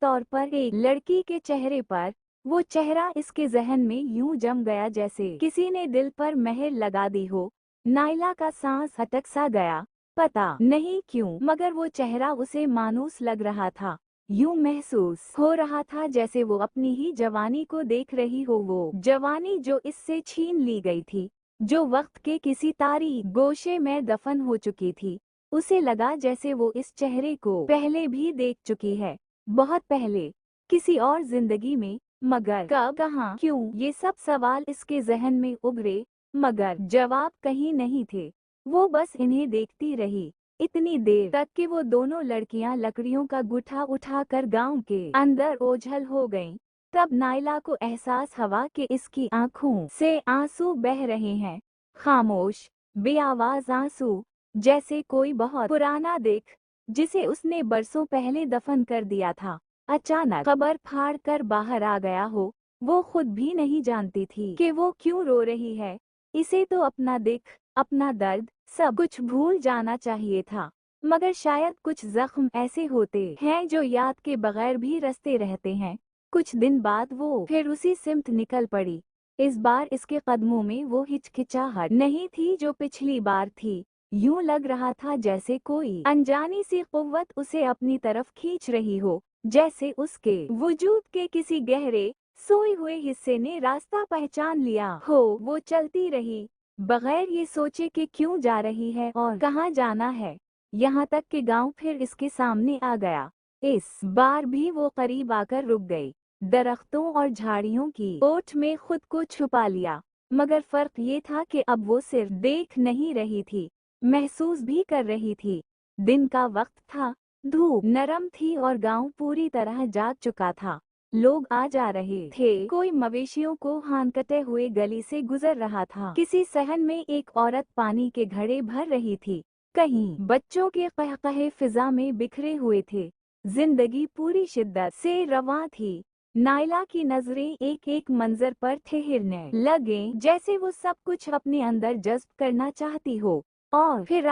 तौर पर एक लड़की के चेहरे पर। वो चेहरा इसके जहन में यूं जम गया जैसे किसी ने दिल पर मेहर लगा दी हो। नायला का सांस अटक सा गया, पता नहीं क्यों, मगर वो चेहरा उसे मानूस लग रहा था। यूं महसूस हो रहा था जैसे वो अपनी ही जवानी को देख रही हो, वो जवानी जो इससे छीन ली गई थी, जो वक्त के किसी तारीख गोशे में दफन हो चुकी थी। उसे लगा जैसे वो इस चेहरे को पहले भी देख चुकी है, बहुत पहले, किसी और जिंदगी में। मगर कब, कहाँ, क्यों, ये सब सवाल इसके जहन में उभरे, मगर जवाब कहीं नहीं थे। वो बस इन्हें देखती रही, इतनी देर तक कि वो दोनों लड़कियां लकड़ियों का गुच्छा उठाकर गांव के अंदर ओझल हो गईं। तब नायला को एहसास हुआ कि इसकी आंखों से आंसू बह रहे हैं, खामोश, बेआवाज आंसू, जैसे कोई बहुत पुराना दिख, जिसे उसने बरसों पहले दफन कर दिया था, अचानक खबर फाड़ कर बाहर आ गया हो। वो खुद भी नहीं जानती थी कि वो क्यों रो रही है। इसे तो अपना दिख, अपना दर्द, सब कुछ भूल जाना चाहिए था, मगर शायद कुछ जख्म ऐसे होते हैं जो याद के बगैर भी रसते रहते हैं। कुछ दिन बाद वो फिर उसी सिमत निकल पड़ी। इस बार इसके कदमों में वो हिचकिचाहट नहीं थी जो पिछली बार थी। यूं लग रहा था जैसे कोई अनजानी सी कुव्वत उसे अपनी तरफ खींच रही हो, जैसे उसके वजूद के किसी गहरे सोए हुए हिस्से ने रास्ता पहचान लिया हो। वो चलती रही, बगैर ये सोचे कि क्यों जा रही है और कहाँ जाना है, यहाँ तक कि गांव फिर इसके सामने आ गया। इस बार भी वो करीब आकर रुक गई, दरख्तों और झाड़ियों की ओट में खुद को छुपा लिया। मगर फर्क ये था कि अब वो सिर्फ देख नहीं रही थी, महसूस भी कर रही थी। दिन का वक्त था, धूप नरम थी और गांव पूरी तरह जाग चुका था। लोग आ जा रहे थे, कोई मवेशियों को हांकते हुए गली से गुजर रहा था, किसी सहन में एक औरत पानी के घड़े भर रही थी, कहीं बच्चों के कहकहे फिजा में बिखरे हुए थे। जिंदगी पूरी शिद्दत से रवां थी। नायला की नजरें एक एक मंजर पर ठहरने लगे, जैसे वो सब कुछ अपने अंदर जज्ब करना चाहती हो। और फिर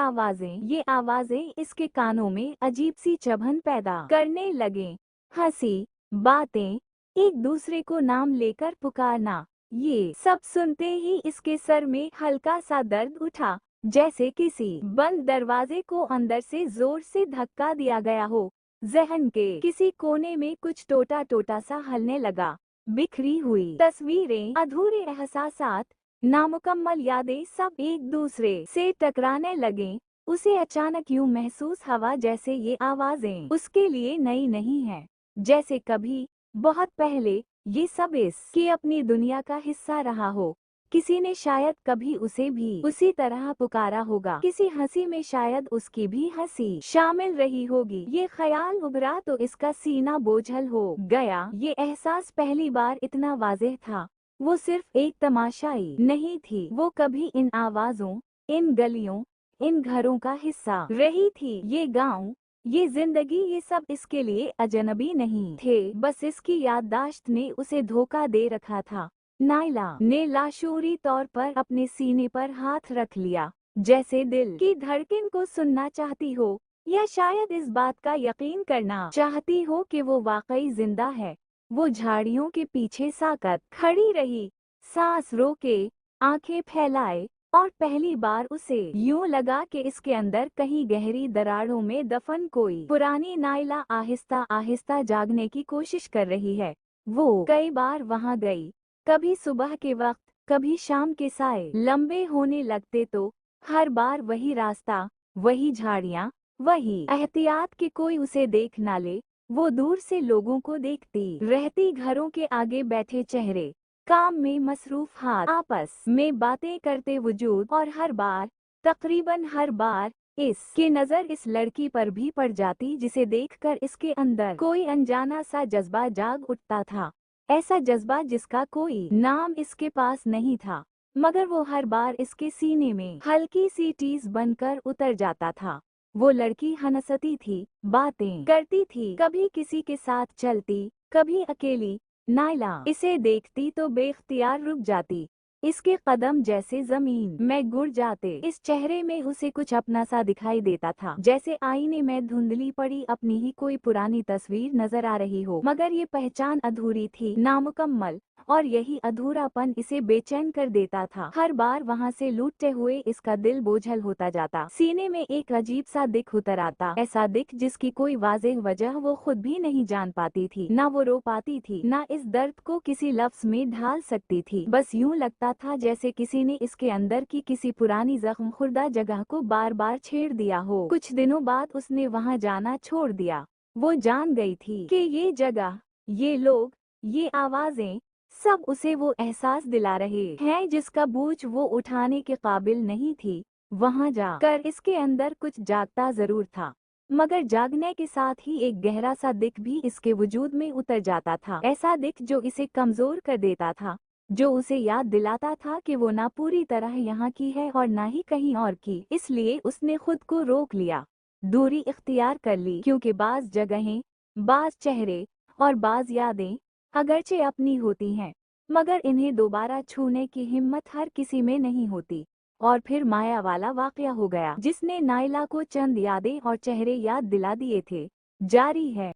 ये आवाजें इसके कानों में अजीब सी चुभन पैदा करने लगे। हंसी, बातें, एक दूसरे को नाम लेकर पुकारना, ये सब सुनते ही इसके सर में हल्का सा दर्द उठा, जैसे किसी बंद दरवाजे को अंदर से जोर से धक्का दिया गया हो। जहन के किसी कोने में कुछ टोटा टोटा सा हलने लगा। बिखरी हुई तस्वीरें, अधूरे एहसासात, नामुकम्मल यादें सब एक दूसरे से टकराने लगे। उसे अचानक यूं महसूस हुआ जैसे ये आवाजें उसके लिए नई नहीं हैं, जैसे कभी बहुत पहले ये सब इसकी अपनी दुनिया का हिस्सा रहा हो। किसी ने शायद कभी उसे भी उसी तरह पुकारा होगा, किसी हंसी में शायद उसकी भी हंसी शामिल रही होगी। ये ख्याल उभरा तो इसका सीना बोझल हो गया। ये एहसास पहली बार इतना वाज़ेह था। वो सिर्फ एक तमाशाई नहीं थी, वो कभी इन आवाजों, इन गलियों, इन घरों का हिस्सा रही थी। ये गांव, ये जिंदगी, ये सब इसके लिए अजनबी नहीं थे, बस इसकी याददाश्त ने उसे धोखा दे रखा था। नायला ने लाशूरी तौर पर अपने सीने पर हाथ रख लिया, जैसे दिल की धड़कन को सुनना चाहती हो, या शायद इस बात का यकीन करना चाहती हो कि वो वाकई जिंदा है। वो झाड़ियों के पीछे साकत खड़ी रही, सांस रोके, आंखें फैलाए, और पहली बार उसे यूं लगा कि इसके अंदर कहीं गहरी दरारों में दफन कोई पुरानी नायला आहिस्ता आहिस्ता जागने की कोशिश कर रही है। वो कई बार वहां गई, कभी सुबह के वक्त, कभी शाम के साए लंबे होने लगते तो हर बार वही रास्ता, वही झाड़ियां, वही एहतियात कि कोई उसे देख ना ले। वो दूर से लोगों को देखती रहती, घरों के आगे बैठे चेहरे, काम में मसरूफ हाथ, आपस में बातें करते वजूद, और हर बार, तकरीबन हर बार, इसकी नजर इस लड़की पर भी पड़ जाती जिसे देखकर इसके अंदर कोई अनजाना सा जज्बा जाग उठता था। ऐसा जज्बा जिसका कोई नाम इसके पास नहीं था, मगर वो हर बार इसके सीने में हल्की सी टीस बनकर उतर जाता था। वो लड़की हंसती थी, बातें करती थी, कभी किसी के साथ चलती, कभी अकेली। नायला इसे देखती तो बेख्तियार रुक जाती। इसके कदम जैसे जमीन में गुड़ जाते। इस चेहरे में उसे कुछ अपना सा दिखाई देता था, जैसे आईने में धुंधली पड़ी अपनी ही कोई पुरानी तस्वीर नजर आ रही हो। मगर ये पहचान अधूरी थी, नामुकम्मल, और यही अधूरापन इसे बेचैन कर देता था। हर बार वहाँ से लूटते हुए इसका दिल बोझल होता जाता। सीने में एक अजीब सा दिख उतर आता, ऐसा दिख जिसकी कोई वाज़ेह वजह वो खुद भी नहीं जान पाती थी। ना वो रो पाती थी, ना इस दर्द को किसी लफ्ज में ढाल सकती थी। बस यूं लगता था जैसे किसी ने इसके अंदर की किसी पुरानी जख्म खुर्दा जगह को बार बार छेड़ दिया हो। कुछ दिनों बाद उसने वहाँ जाना छोड़ दिया। वो जान गई थी कि ये जगह, ये लोग, ये आवाजें सब उसे वो एहसास दिला रहे हैं जिसका बोझ वो उठाने के काबिल नहीं थी। वहां जाकर इसके अंदर कुछ जागता जरूर था, मगर जागने के साथ ही एक गहरा सा दिख भी इसके वजूद में उतर जाता था। ऐसा दिख जो इसे कमजोर कर देता था, जो उसे याद दिलाता था कि वो ना पूरी तरह यहाँ की है और ना ही कहीं और की। इसलिए उसने खुद को रोक लिया, दूरी इख्तियार कर ली, क्योंकि बाज जगहें, बाज चेहरे और बाज यादें अगरचे अपनी होती हैं, मगर इन्हें दोबारा छूने की हिम्मत हर किसी में नहीं होती। और फिर माया वाला वाकया हो गया, जिसने नायला को चंद यादें और चेहरे याद दिला दिए थे। जारी है।